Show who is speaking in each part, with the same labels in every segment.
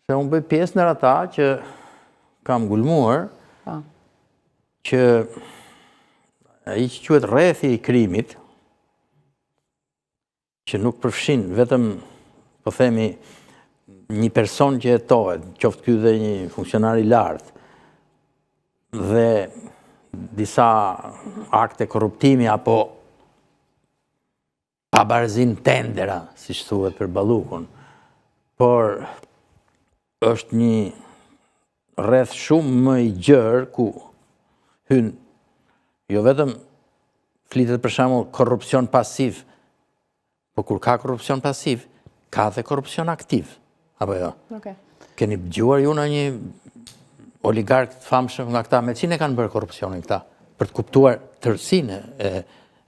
Speaker 1: Se unë bëj pjesë në ata që kam gulmuar që ai që quhet rrethi i krimit, që nuk përfshin vetëm, po themi, një person që jetohet, qoftë ky dhe një funksionar i lartë, dhe disa akte korruptimi apo pabarzin tendera, si thuhet për Ballukun, por është një rreth shumë më i gjerë ku hyn jo vetëm flitet për shembull korrupsion pasiv, po kur ka korrupsion pasiv, ka dhe korrupsion aktiv, apo jo? Keni dëgjuar ju në një oligark të famshëm nga këta, me cilën e kanë bërë korrupsionin këta, për të kuptuar tërësinë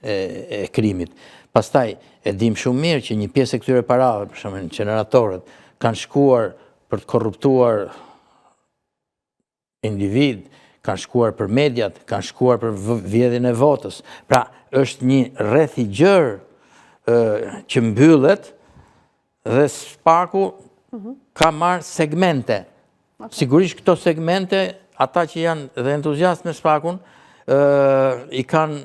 Speaker 1: e krimit. Pastaj, e dim shumë mirë që një pjesë e këtyre parave, për shembull inceneratorët, kanë shkuar për të korruptuar individ, kanë shkuar për mediat, kanë shkuar për vjedhjen e votës. Pra, është një rreth i gjerë që mbyllet dhe spaku ka marrë segmente. Sigurisht këto segmente, ata që janë dhe entuziastë me spakun, i kanë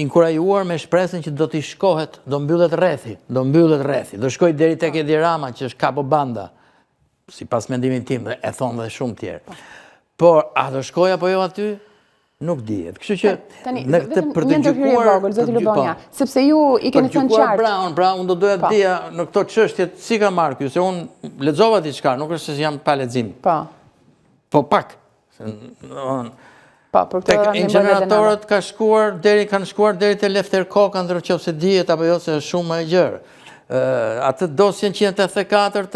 Speaker 1: inkurajuar me shpresën që do t'i shkohet, do mbyllet rrethi, do shkoj deri tek Edi Rama, që është kapo banda, sipas mendimit tim, dhe e thonë dhe shumë tjerë. Por, a do shkoj apo jo aty? Nuk dihet. Kështu që
Speaker 2: në këtë për të gjykuar, sepse ju i keni thënë qartë.
Speaker 1: Pra, unë do doja të dija në këto çështje si ka marrë ky, se unë lexova diçka, nuk është se jam pa lexim. Po pak. Tek inceneratorët kanë shkuar deri te Lefter Koka, ndërkohë se dihet apo jo se është shumë më e gjerë. Atë dosjen 184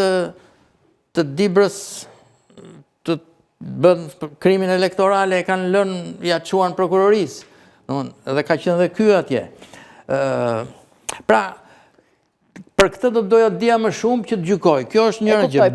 Speaker 1: të Dibrës të bën krimin elektoral e kanë lënë, ja quan prokurorisë. Edhe ka qenë dhe ky atje. Pra, për këtë do doja të dija më shumë që të gjykoj. Kjo është një gjë.